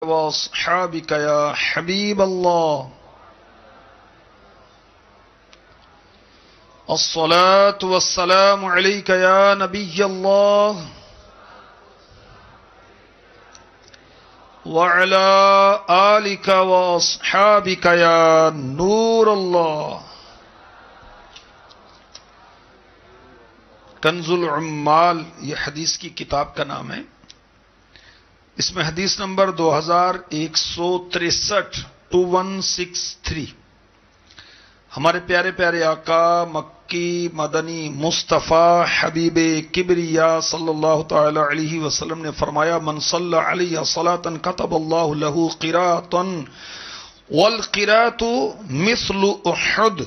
وأصحابك يا حبيب الله. الصلاة والسلام عليك يا نبي الله وعلى آلك وأصحابك يا نور الله. کنز العمال یہ حدیث کی کتاب کا نام ہے. اس میں حدیث نمبر 2163 2163 ہمارے پیارے پیارے آقا مکی مدنی مصطفیٰ حبیب کبریا صلی اللہ تعالی علیہ وسلم نے فرمایا: من صلی علیہ صلاۃ کتب اللہ لہ قراۃ والقراۃ مثل احد.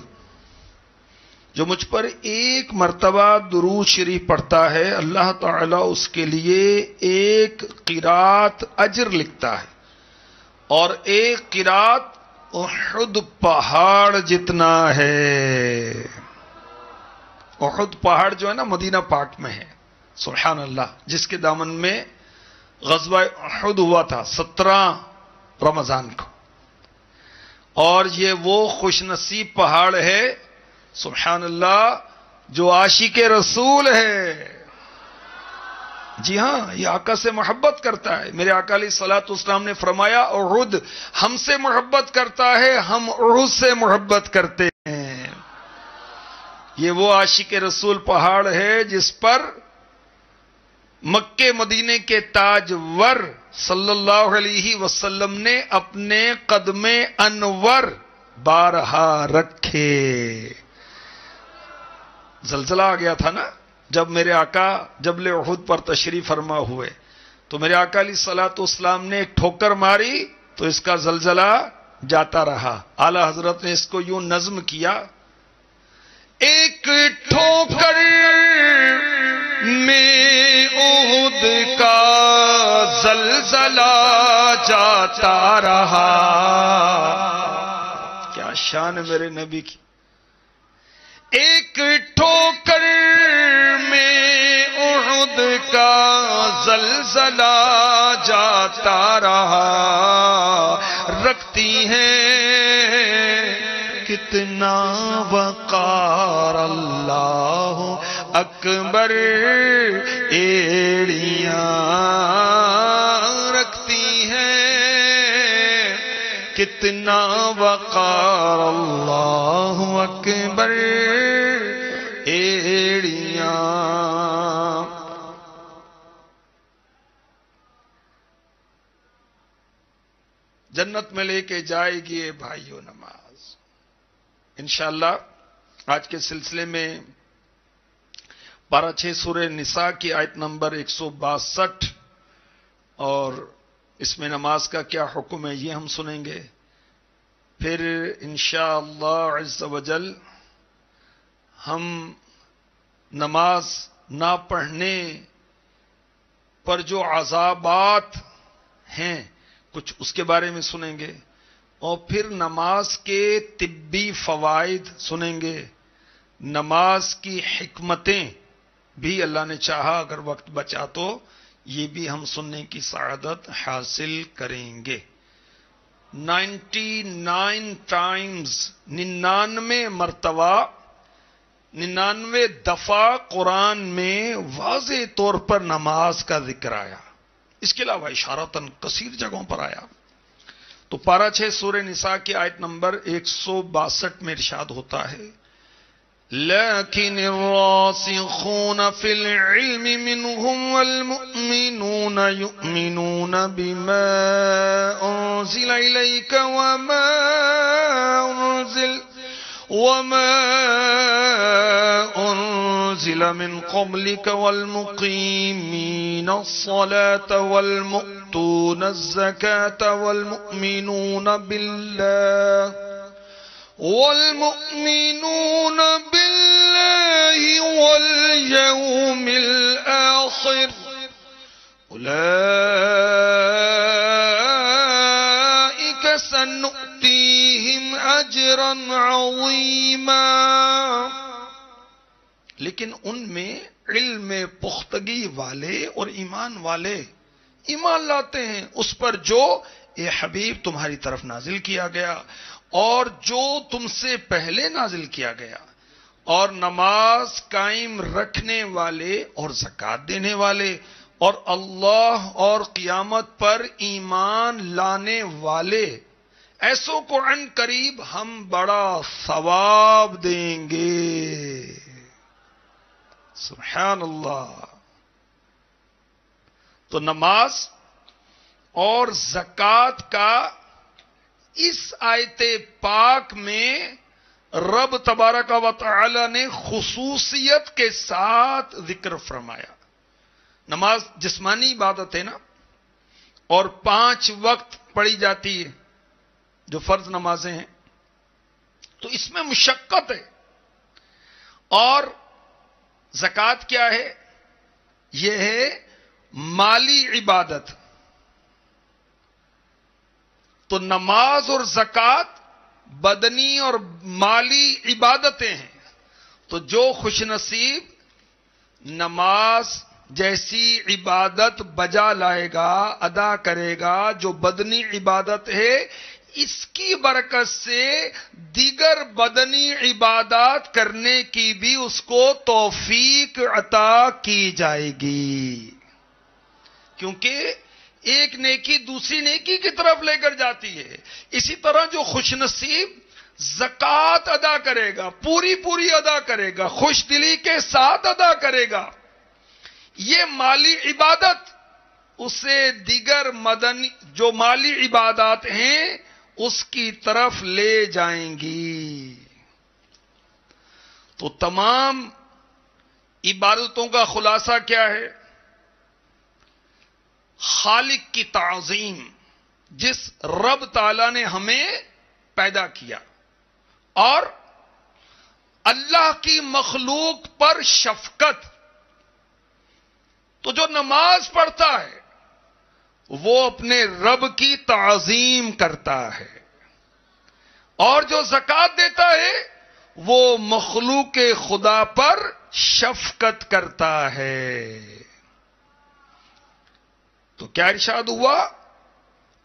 جو مجھ پر ایک مرتبہ درود شریف پڑھتا ہے اللہ تعالیٰ اس کے لیے ایک قرات اجر لکھتا ہے، اور ایک قرات احد پہاڑ جتنا ہے. احد پہاڑ جو ہے نا مدینہ پاک میں ہے، سبحان اللہ، جس کے دامن میں غزوہ احد ہوا تھا 17 رمضان کو. اور یہ وہ خوش نصیب پہاڑ ہے سبحان اللہ جو عاشق رسول ہے. جی ہاں، یہ آقا سے محبت کرتا ہے. میرے آقا علیہ الصلوۃ والسلام نے فرمایا احد ہم سے محبت کرتا ہے، ہم احد سے محبت کرتے ہیں. یہ وہ عاشق رسول پہاڑ ہے جس پر مکے مدینے کے تاجور صلی اللہ علیہ وسلم نے اپنے قدم انور بارہا رکھے. زلزلہ آ گیا تھا نا جب میرے آقا جبل احد پر تشریف فرما ہوئے، تو میرے آقا علیہ الصلوۃ والسلام نے ایک ٹھوکر ماری تو اس کا زلزلہ جاتا رہا. اعلی حضرت نے اس کو یوں نظم کیا: ایک ٹھوکر میں احد کا زلزلہ جاتا رہا. کیا شان ہے میرے نبی کی. ایک ٹھوکر میں احد کا زلزلہ جاتا رہا. رکھتی ہیں کتنا وقار اللہ اکبر ایڑیاں. رکھتی ہیں کتنا وقار اللہ اکبر ایڑیاں. جنت میں لے کے جائے گی اے بھائیو نماز. انشاءاللہ آج کے سلسلے میں پارہ 6 سورہ نساء کی آیت نمبر 162 اور اس میں نماز کا کیا حکم ہے یہ ہم سنیں گے. پھر انشاءاللہ عز وجل ہم نماز نہ پڑھنے پر جو عذابات ہیں کچھ اس کے بارے میں سنیں گے، اور پھر نماز کے طبی فوائد سنیں گے. نماز کی حکمتیں بھی اللہ نے چاہا اگر وقت بچا تو یہ بھی ہم سننے کی سعادت حاصل کریں گے. 99 ٹائمز 99 مرتبہ 99 دفعہ قرآن میں واضح طور پر نماز کا ذکر آیا. اس کے علاوہ اشارتاً کثیر جگہوں پر آیا. تو پارہ 6 سورہ نساء کی آیت نمبر 162 میں ارشاد ہوتا ہے: لیکن الراسخون فی العلم منهم والمؤمنون یؤمنون بما انزل الیک وما انزل من قبلك والمقيمين الصلاة والمؤتون الزكاة والمؤمنون بالله واليوم الآخر أولئك سنؤتيهم أجرا عظيما. لیکن ان میں علم پختگی والے اور ایمان والے ایمان لاتے ہیں اس پر جو اے حبیب تمہاری طرف نازل کیا گیا اور جو تم سے پہلے نازل کیا گیا، اور نماز قائم رکھنے والے اور زکات دینے والے اور اللہ اور قیامت پر ایمان لانے والے، ایسوں کو عن قریب ہم بڑا ثواب دیں گے۔ سبحان اللہ۔ تو نماز اور زکات کا اس آیت پاک میں رب تبارک و تعالی نے خصوصیت کے ساتھ ذکر فرمایا۔ نماز جسمانی عبادت ہے نا، اور 5 وقت پڑھی جاتی ہے جو فرض نمازیں ہیں، تو اس میں مشقت ہے۔ اور زکات کیا ہے؟ یہ ہے مالی عبادت۔ تو نماز اور زکات بدنی اور مالی عبادتیں ہیں۔ تو جو خوش نصیب نماز جیسی عبادت بجا لائے گا، ادا کرے گا، جو بدنی عبادت ہے، اس کی برکت سے دیگر بدنی عبادات کرنے کی بھی اس کو توفیق عطا کی جائے گی، کیونکہ ایک نیکی دوسری نیکی کی طرف لے کر جاتی ہے۔ اسی طرح جو خوش نصیب زکات ادا کرے گا، پوری ادا کرے گا، خوش دلی کے ساتھ ادا کرے گا، یہ مالی عبادت اسے دیگر مدنی جو مالی عبادات ہیں اس کی طرف لے جائیں گی۔ تو تمام عبادتوں کا خلاصہ کیا ہے؟ خالق کی تعظیم، جس رب تعالی نے ہمیں پیدا کیا، اور اللہ کی مخلوق پر شفقت۔ تو جو نماز پڑھتا ہے وہ اپنے رب کی تعظیم کرتا ہے، اور جو زکات دیتا ہے وہ مخلوق خدا پر شفقت کرتا ہے۔ تو کیا ارشاد ہوا؟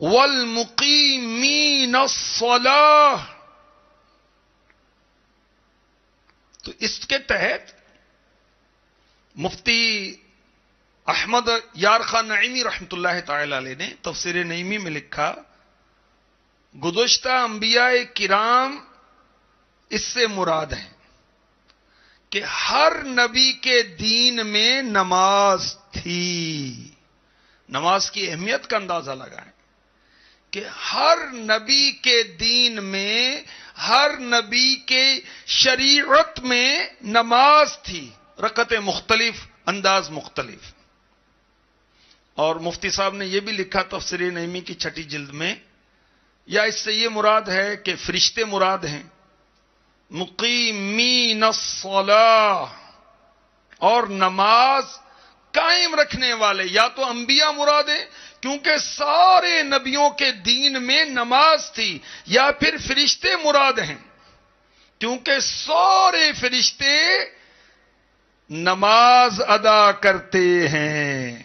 وَالْمُقِيمِينَ الصَّلَاةَ۔ تو اس کے تحت مفتی احمد یار خان نعیمی رحمت اللہ تعالی علیہ نے تفسیر نعیمی میں لکھا، گزشتہ انبیاء کرام اس سے مراد ہیں کہ ہر نبی کے دین میں نماز تھی۔ نماز کی اہمیت کا اندازہ لگائیں کہ ہر نبی کے دین میں، ہر نبی کے شریعت میں نماز تھی، رکعتیں مختلف، انداز مختلف۔ اور مفتی صاحب نے یہ بھی لکھا تفسیر نعیمی کی 6 جلد میں، یا اس سے یہ مراد ہے کہ فرشتے مراد ہیں، مقیمین الصلاۃ، اور نماز قائم رکھنے والے، یا تو انبیاء مراد ہیں کیونکہ سارے نبیوں کے دین میں نماز تھی، یا پھر فرشتے مراد ہیں کیونکہ سارے فرشتے نماز ادا کرتے ہیں۔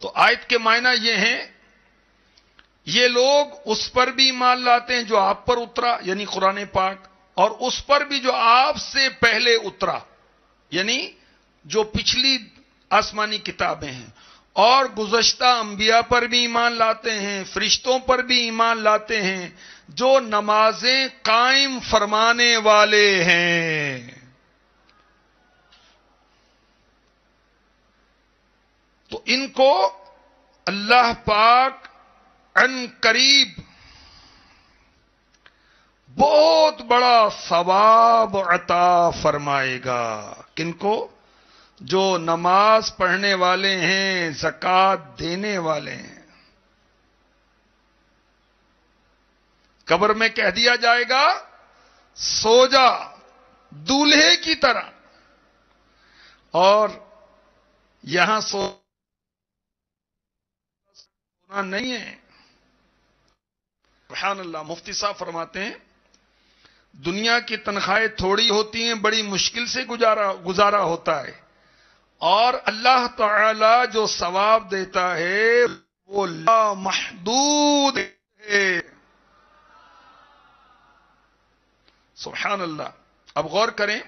تو آیت کے معنی یہ ہیں، یہ لوگ اس پر بھی ایمان لاتے ہیں جو آپ پر اترا، یعنی قرآن پاک، اور اس پر بھی جو آپ سے پہلے اترا، یعنی جو پچھلی آسمانی کتابیں ہیں، اور گزشتہ انبیاء پر بھی ایمان لاتے ہیں، فرشتوں پر بھی ایمان لاتے ہیں جو نمازیں قائم فرمانے والے ہیں۔ تو ان کو اللہ پاک عن قریب بہت بڑا ثواب عطا فرمائے گا۔ کن کو؟ جو نماز پڑھنے والے ہیں، زکات دینے والے ہیں۔ قبر میں کہہ دیا جائے گا سو جا دولہے کی طرح، اور یہاں سونا نہیں ہے۔ سبحان اللہ۔ مفتی صاحب فرماتے ہیں دنیا کی تنخواہیں تھوڑی ہوتی ہیں، بڑی مشکل سے گزارا ہوتا ہے، اور اللہ تعالی جو ثواب دیتا ہے وہ لا محدود ہے. سبحان اللہ. اب غور کریں،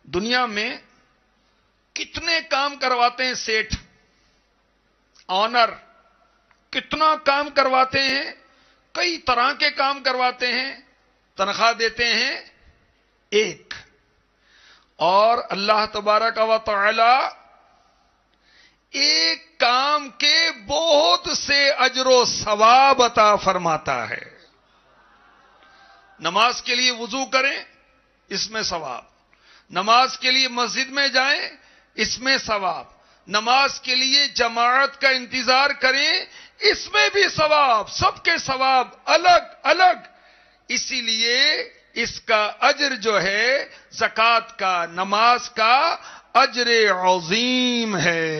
دنیا میں کتنے کام کرواتے ہیں سیٹھ، آنر، کتنا کام کرواتے ہیں، کئی طرح کے کام کرواتے ہیں، تنخواہ دیتے ہیں ایک. اور اللہ تبارک و تعالی ایک کام کے بہت سے اجر و ثواب عطا فرماتا ہے. نماز کے لیے وضو کریں، اس میں ثواب. نماز کے لیے مسجد میں جائیں، اس میں ثواب. نماز کے لیے جماعت کا انتظار کریں، اس میں بھی ثواب. سب کے ثواب الگ الگ. اسی لیے اس کا اجر جو ہے زکوٰۃ کا، نماز کا اجر عظیم ہے.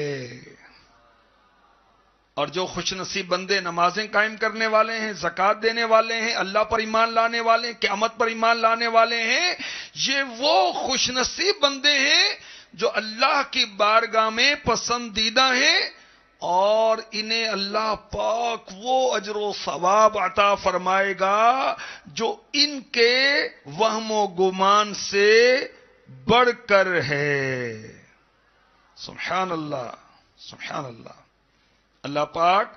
اور جو خوش نصیب بندے نمازیں قائم کرنے والے ہیں، زکوٰۃ دینے والے ہیں، اللہ پر ایمان لانے والے ہیں، قیامت پر ایمان لانے والے ہیں، یہ وہ خوش نصیب بندے ہیں جو اللہ کی بارگاہ میں پسندیدہ ہیں، اور انہیں اللہ پاک وہ اجر و ثواب عطا فرمائے گا جو ان کے وہم و گمان سے بڑھ کر ہے. سبحان اللہ، سبحان اللہ. اللہ پاک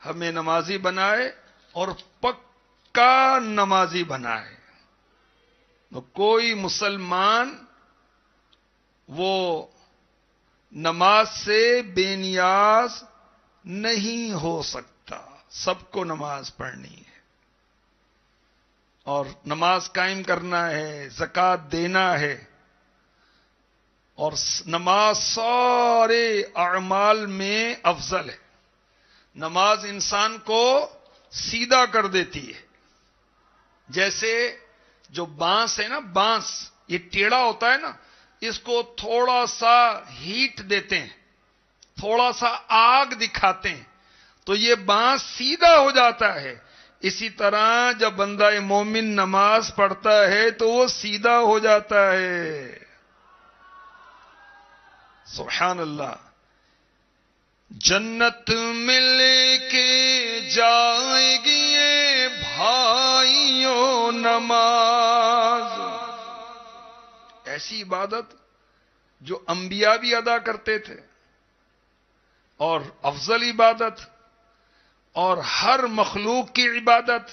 ہمیں نمازی بنائے اور پکا نمازی بنائے. تو کوئی مسلمان وہ نماز سے بے نیاز نہیں ہو سکتا. سب کو نماز پڑھنی ہے اور نماز قائم کرنا ہے، زکوٰۃ دینا ہے. اور نماز سارے اعمال میں افضل ہے. نماز انسان کو سیدھا کر دیتی ہے. جیسے جو بانس ہے نا، بانس یہ ٹیڑھا ہوتا ہے نا، اس کو تھوڑا سا ہیٹ دیتے ہیں، تھوڑا سا آگ دکھاتے ہیں تو یہ بانس سیدھا ہو جاتا ہے. اسی طرح جب بندہ مومن نماز پڑھتا ہے تو وہ سیدھا ہو جاتا ہے. سبحان اللہ. جنت مل کے جائے گی یہ بھائیوں نماز. ایسی عبادت جو انبیاء بھی ادا کرتے تھے، اور افضل عبادت اور ہر مخلوق کی عبادت.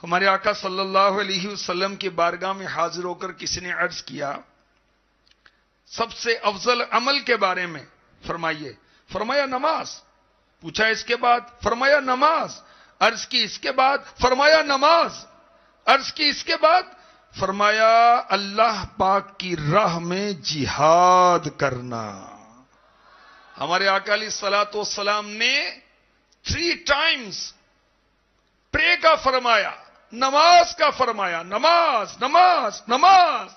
ہمارے آقا صلی اللہ علیہ وسلم کی بارگاہ میں حاضر ہو کر کسی نے عرض کیا سب سے افضل عمل کے بارے میں فرمائیے. فرمایا نماز. پوچھا اس کے بعد، فرمایا نماز. عرض کی اس کے بعد، فرمایا نماز. عرض کی اس کے بعد، فرمایا اللہ پاک کی راہ میں جہاد کرنا. ہمارے آقا علیہ الصلوۃ والسلام نے 3 times پرے کا فرمایا، نماز کا فرمایا. نماز نماز نماز.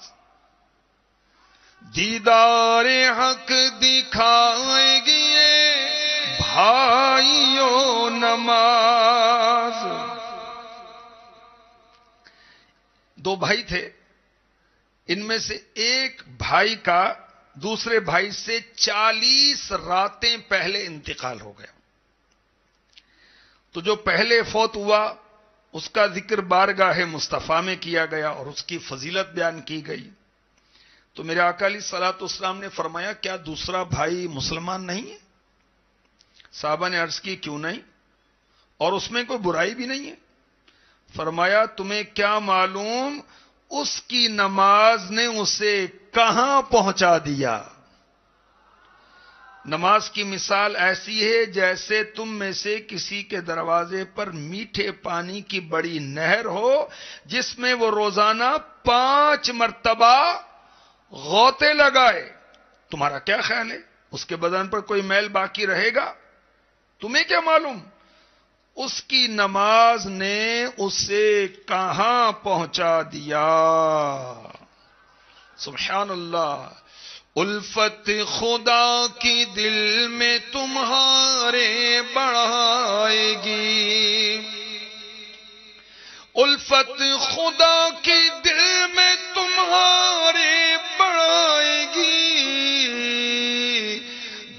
دیدار حق دکھائے گی یہ بھائیوں نماز. 2 بھائی تھے، ان میں سے ایک بھائی کا دوسرے بھائی سے 40 راتیں پہلے انتقال ہو گیا. تو جو پہلے فوت ہوا اس کا ذکر بارگاہ مصطفیٰ میں کیا گیا اور اس کی فضیلت بیان کی گئی. تو میرے آقا علیہ الصلوۃ والسلام نے فرمایا کیا دوسرا بھائی مسلمان نہیں ہے؟ صحابہ نے عرض کی کیوں نہیں، اور اس میں کوئی برائی بھی نہیں ہے. فرمایا تمہیں کیا معلوم اس کی نماز نے اسے کہاں پہنچا دیا. نماز کی مثال ایسی ہے جیسے تم میں سے کسی کے دروازے پر میٹھے پانی کی بڑی نہر ہو جس میں وہ روزانہ 5 مرتبہ غوطے لگائے. تمہارا کیا خیال ہے اس کے بدن پر کوئی میل باقی رہے گا؟ تمہیں کیا معلوم اس کی نماز نے اسے کہاں پہنچا دیا. سبحان اللہ. الفت خدا کی دل میں تمہارے بڑھائے گی. الفت خدا کی دل میں تمہارے بڑھائے گی.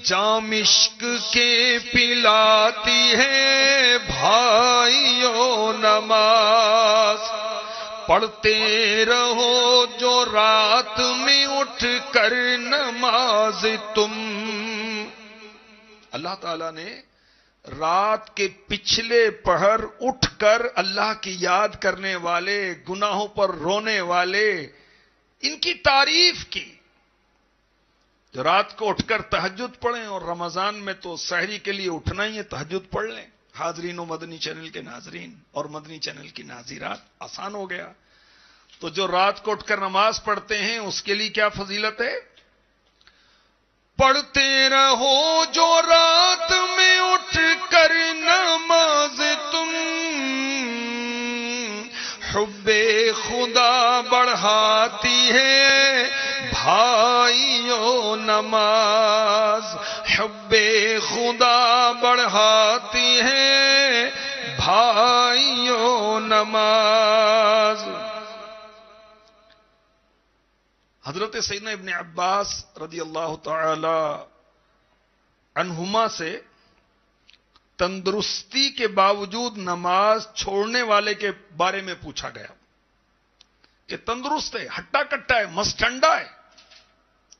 جام عشق کے پلاتی ہے بھائیو نماز، پڑھتے رہو جو رات میں اٹھ کر نماز تم۔ اللہ تعالیٰ نے رات کے پچھلے پہر اٹھ کر اللہ کی یاد کرنے والے، گناہوں پر رونے والے، ان کی تعریف کی، جو رات کو اٹھ کر تہجد پڑھیں، اور رمضان میں تو سحری کے لیے اٹھنا ہی ہے، تہجد پڑھ لیں۔ حاضرین و مدنی چینل کے ناظرین اور مدنی چینل کی ناظرات، آسان ہو گیا۔ تو جو رات کو اٹھ کر نماز پڑھتے ہیں اس کے لیے کیا فضیلت ہے؟ پڑھتے رہو جو رات میں اٹھ کر نماز تم، حب خدا بڑھاتی ہے بھائیو نماز، حب خدا بڑھاتی ہے بھائیو نماز۔ حضرت سیدنا ابن عباس رضی اللہ تعالی عنہما سے تندرستی کے باوجود نماز چھوڑنے والے کے بارے میں پوچھا گیا کہ تندرست ہے، ہٹا کٹا ہے، مستنڈا ہے،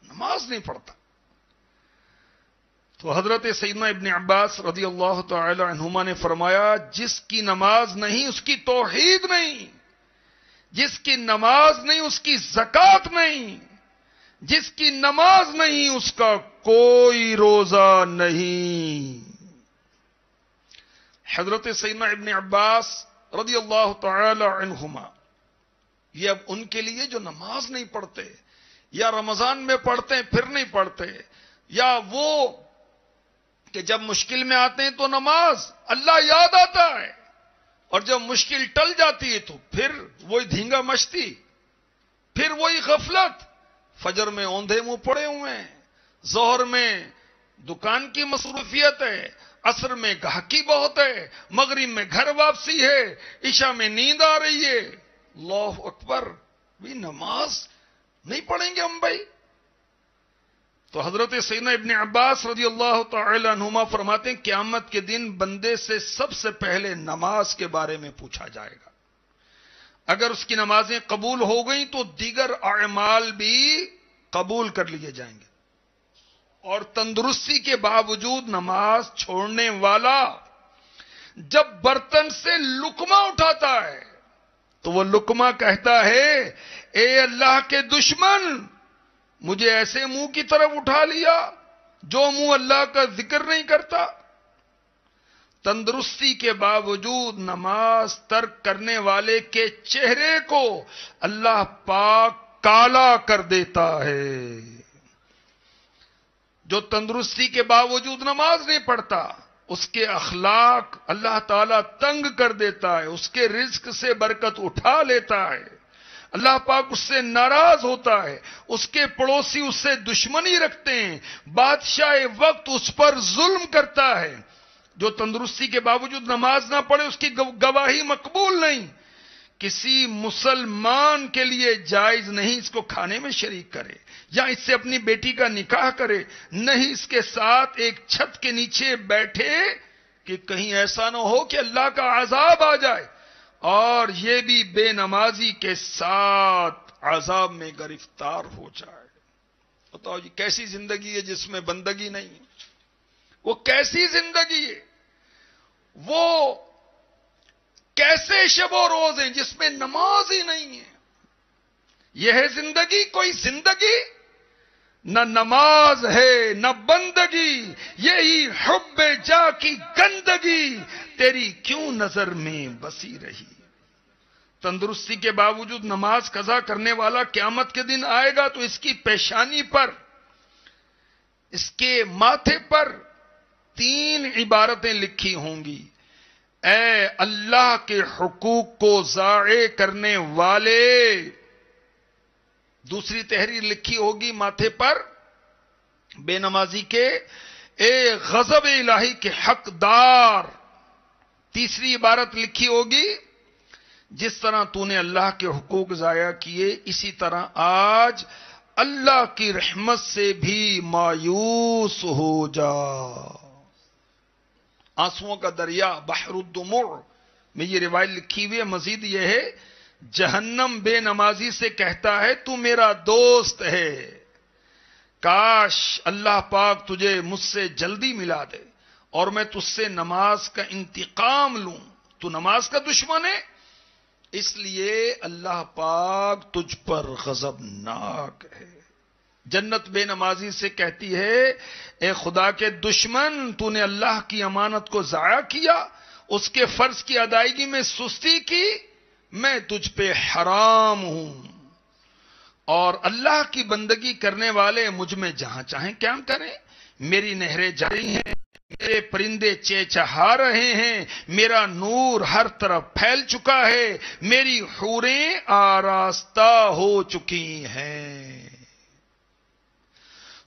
نماز نہیں پڑھتا۔ تو حضرت سیدنا ابن عباس رضی اللہ تعالی عنہما نے فرمایا، جس کی نماز نہیں اس کی توحید نہیں، جس کی نماز نہیں اس کی زکات نہیں، جس کی نماز نہیں اس کا کوئی روزہ نہیں۔ حضرت سیدنا ابن عباس رضی اللہ تعالی عنہما، یہ اب ان کے لیے جو نماز نہیں پڑھتے، یا رمضان میں پڑھتے ہیں پھر نہیں پڑھتے، یا وہ کہ جب مشکل میں آتے ہیں تو نماز اللہ یاد آتا ہے، اور جب مشکل ٹل جاتی ہے تو پھر وہی دھینگا مشتی، پھر وہی غفلت، فجر میں اوندھے منہ پڑے ہوئے ہیں، ظہر میں دکان کی مصروفیت ہے، عصر میں گاہکی بہت ہے، مغرب میں گھر واپسی ہے، عشاء میں نیند آ رہی ہے۔ اللہ اکبر، بھی نماز نہیں پڑھیں گے ہم بھائی؟ تو حضرت سیدنا ابن عباس رضی اللہ تعالی عنہما فرماتے ہیں، قیامت کے دن بندے سے سب سے پہلے نماز کے بارے میں پوچھا جائے گا۔ اگر اس کی نمازیں قبول ہو گئیں تو دیگر اعمال بھی قبول کر لیے جائیں گے، اور تندرستی کے باوجود نماز چھوڑنے والا جب برتن سے لقمہ اٹھاتا ہے تو وہ لقمہ کہتا ہے، اے اللہ کے دشمن، مجھے ایسے منہ کی طرف اٹھا لیا جو منہ اللہ کا ذکر نہیں کرتا۔ تندرستی کے باوجود نماز ترک کرنے والے کے چہرے کو اللہ پاک کالا کر دیتا ہے۔ جو تندرستی کے باوجود نماز نہیں پڑھتا، اس کے اخلاق اللہ تعالیٰ تنگ کر دیتا ہے، اس کے رزق سے برکت اٹھا لیتا ہے، اللہ پاک اس سے ناراض ہوتا ہے، اس کے پڑوسی اس سے دشمنی رکھتے ہیں، بادشاہ وقت اس پر ظلم کرتا ہے۔ جو تندرستی کے باوجود نماز نہ پڑھے اس کی گواہی مقبول نہیں۔ کسی مسلمان کے لیے جائز نہیں اس کو کھانے میں شریک کرے، یا اس سے اپنی بیٹی کا نکاح کرے، نہیں اس کے ساتھ ایک چھت کے نیچے بیٹھے کہ کہیں ایسا نہ ہو کہ اللہ کا عذاب آ جائے، اور یہ بھی بے نمازی کے ساتھ عذاب میں گرفتار ہو جائے۔ بتاؤ جی، کیسی زندگی ہے جس میں بندگی نہیں ہے؟ وہ کیسی زندگی ہے؟ وہ کیسے شب و روز ہیں جس میں نماز ہی نہیں ہے؟ یہ ہے زندگی؟ کوئی زندگی؟ نہ نماز ہے نہ بندگی، یہی حب جا کی گندگی تیری کیوں نظر میں بسی رہی۔ تندرستی کے باوجود نماز قضا کرنے والا قیامت کے دن آئے گا تو اس کی پیشانی پر، اس کے ماتھے پر 3 عبارتیں لکھی ہوں گی، اے اللہ کے حقوق کو ضائع کرنے والے۔ دوسری تحریر لکھی ہوگی ماتھے پر بے نمازی کے، اے غضب الہی کے حقدار۔ تیسری عبارت لکھی ہوگی، جس طرح تو نے اللہ کے حقوق ضائع کیے اسی طرح آج اللہ کی رحمت سے بھی مایوس ہو جا. آنسوؤں کا دریا بحر الدموع میں یہ روایت لکھی ہوئی ہے. مزید یہ ہے جہنم بے نمازی سے کہتا ہے تو میرا دوست ہے، کاش اللہ پاک تجھے مجھ سے جلدی ملا دے اور میں تجھ سے نماز کا انتقام لوں. تو نماز کا دشمن ہے، اس لیے اللہ پاک تجھ پر غضبناک ہے. جنت بے نمازی سے کہتی ہے اے خدا کے دشمن، تو نے اللہ کی امانت کو ضائع کیا، اس کے فرض کی ادائیگی میں سستی کی، میں تجھ پہ حرام ہوں. اور اللہ کی بندگی کرنے والے مجھ میں جہاں چاہیں قیام کریں. میری نہریں جاری ہیں، میرے پرندے چہچہا رہے ہیں، میرا نور ہر طرف پھیل چکا ہے، میری حوریں آراستہ ہو چکی ہیں.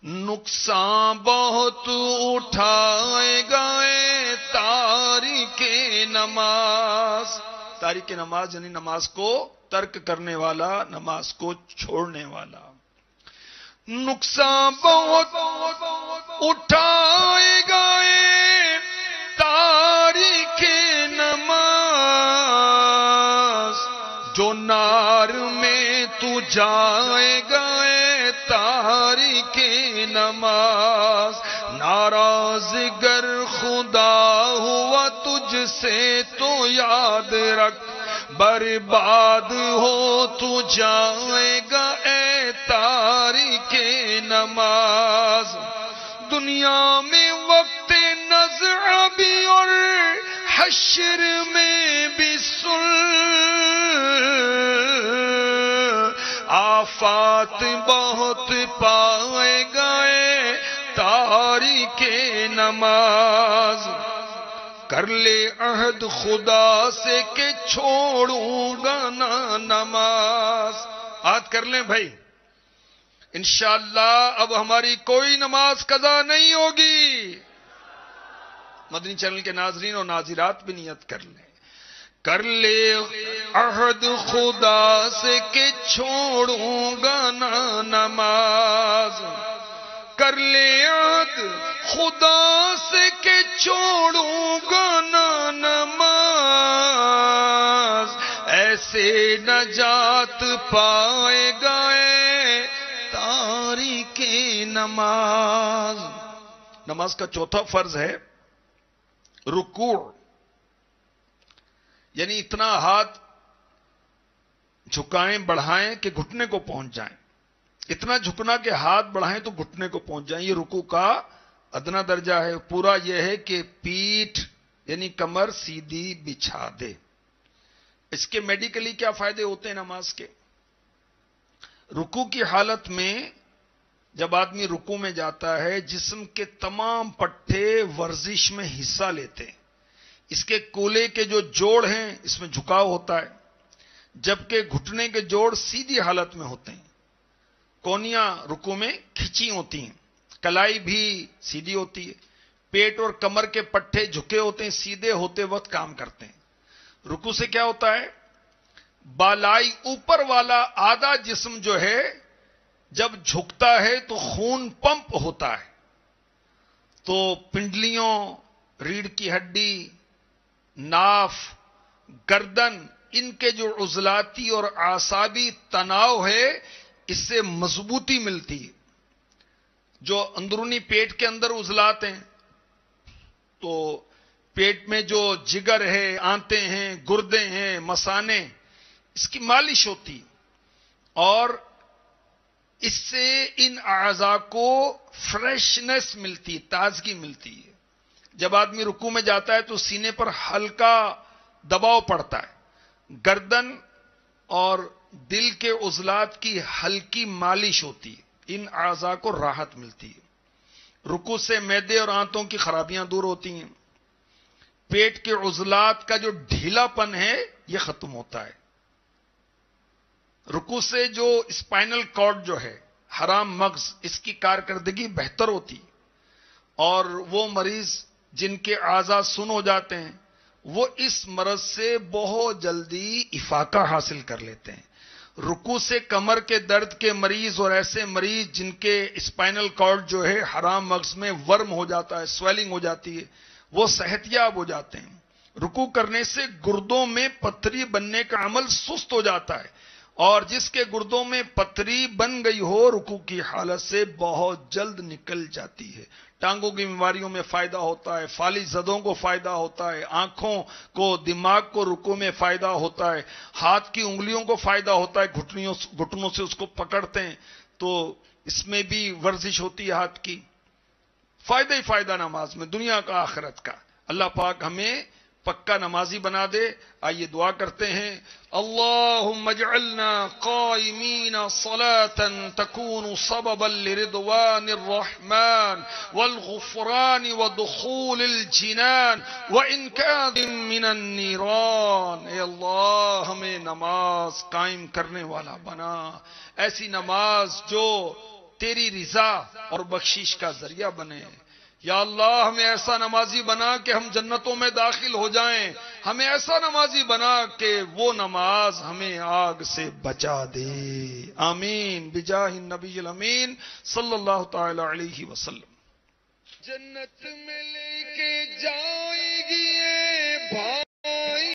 نقصان بہت اٹھائے گئے تاریک نماز. تاریک نماز یعنی نماز کو ترک کرنے والا، نماز کو چھوڑنے والا. نقصان بہت اٹھائے گئے تاریک نماز، جو نار میں تو جائے گئے تاریک نماز. ناراض گر خدا ہوا تجھ سے تو یاد رکھ، برباد ہو تو جائے گا اے تاریک نماز. دنیا میں وقت نزع بھی اور حشر میں بھی سن، آفات بہت پائے گئے تاریک نماز. کر لے عہد خدا سے کہ چھوڑوں گا نہ نماز. عہد کر لیں بھائی، انشاءاللہ اب ہماری کوئی نماز قضا نہیں ہوگی. مدنی چینل کے ناظرین اور ناظرات بھی نیت کر لیں. کر لے عہد خدا سے کہ چھوڑوں گا نہ نماز. کر لے عہد خدا سے کہ چھوڑوں گا نہ نماز. ایسے نجات پائے گئے تاریک نماز. نماز کا چوتھا فرض ہے رکوع، یعنی اتنا ہاتھ جھکائیں بڑھائیں کہ گھٹنے کو پہنچ جائیں. اتنا جھکنا کہ ہاتھ بڑھائیں تو گھٹنے کو پہنچ جائیں. یہ رکوع کا ادنا درجہ ہے. پورا یہ ہے کہ پیٹھ یعنی کمر سیدھی بچھا دے. اس کے میڈیکلی کیا فائدے ہوتے ہیں نماز کے؟ رکوع کی حالت میں جب آدمی رکوع میں جاتا ہے جسم کے تمام پٹھے ورزش میں حصہ لیتے ہیں. اس کے کولے کے جو جوڑ ہیں اس میں جھکاؤ ہوتا ہے، جبکہ گھٹنے کے جوڑ سیدھی حالت میں ہوتے ہیں. کونیاں رکوع میں کھچی ہوتی ہیں، کلائی بھی سیدھی ہوتی ہے، پیٹ اور کمر کے پٹھے جھکے ہوتے ہیں، سیدھے ہوتے وقت کام کرتے ہیں. رکوع سے کیا ہوتا ہے؟ بالائی اوپر والا آدھا جسم جو ہے جب جھکتا ہے تو خون پمپ ہوتا ہے، تو پنڈلیوں، ریڑھ کی ہڈی، ناف، گردن، ان کے جو عضلاتی اور اعصابی تناؤ ہے اس سے مضبوطی ملتی ہے. جو اندرونی پیٹ کے اندر عضلات ہیں تو پیٹ میں جو جگر ہے، آنتیں ہیں، گردے ہیں، مثانے، اس کی مالش ہوتی اور اس سے ان اعضاء کو فریشنس ملتی، تازگی ملتی ہے. جب آدمی رکوع میں جاتا ہے تو سینے پر ہلکا دباؤ پڑتا ہے، گردن اور دل کے عضلات کی ہلکی مالش ہوتی ہے، ان اعضاء کو راحت ملتی ہے. رکوع سے معدے اور آنتوں کی خرابیاں دور ہوتی ہیں. پیٹ کے عضلات کا جو ڈھیلا پن ہے یہ ختم ہوتا ہے. رکوع سے جو اسپائنل کارڈ جو ہے، حرام مغز، اس کی کارکردگی بہتر ہوتی، اور وہ مریض جن کے اعضاء سن ہو جاتے ہیں وہ اس مرض سے بہت جلدی افاقہ حاصل کر لیتے ہیں. رکوع سے کمر کے درد کے مریض اور ایسے مریض جن کے اسپائنل کارڈ جو ہے حرام مغز میں ورم ہو جاتا ہے، سویلنگ ہو جاتی ہے، وہ صحت یاب ہو جاتے ہیں۔ رکوع کرنے سے گردوں میں پتھری بننے کا عمل سست ہو جاتا ہے، اور جس کے گردوں میں پتھری بن گئی ہو رکوع کی حالت سے بہت جلد نکل جاتی ہے۔ ٹانگوں کی بیماریوں میں فائدہ ہوتا ہے، فالج زدوں کو فائدہ ہوتا ہے، آنکھوں کو، دماغ کو رکوع میں فائدہ ہوتا ہے، ہاتھ کی انگلیوں کو فائدہ ہوتا ہے، گھٹنوں سے اس کو پکڑتے ہیں تو اس میں بھی ورزش ہوتی ہے ہاتھ کی۔ فائدہ ہی فائدہ نماز میں، دنیا کا آخرت کا۔ اللہ پاک ہمیں پکا نمازی بنا دے۔ آئیے دعا کرتے ہیں۔ اللہم اجعلنا قائمین صلاة تکون سببا لرضوان الرحمن والغفران ودخول الجنان وانقاذ من النیران۔ اے اللہ ہمیں نماز قائم کرنے والا بنا، ایسی نماز جو تیری رضا اور بخشش کا ذریعہ بنے۔ یا اللہ ہمیں ایسا نمازی بنا کہ ہم جنتوں میں داخل ہو جائیں، ہمیں ایسا نمازی بنا کہ وہ نماز ہمیں آگ سے بچا دے۔ آمین بجاہ النبی الامین صلی اللہ تعالی علیہ وسلم۔ جنت میں لے کے جائے گی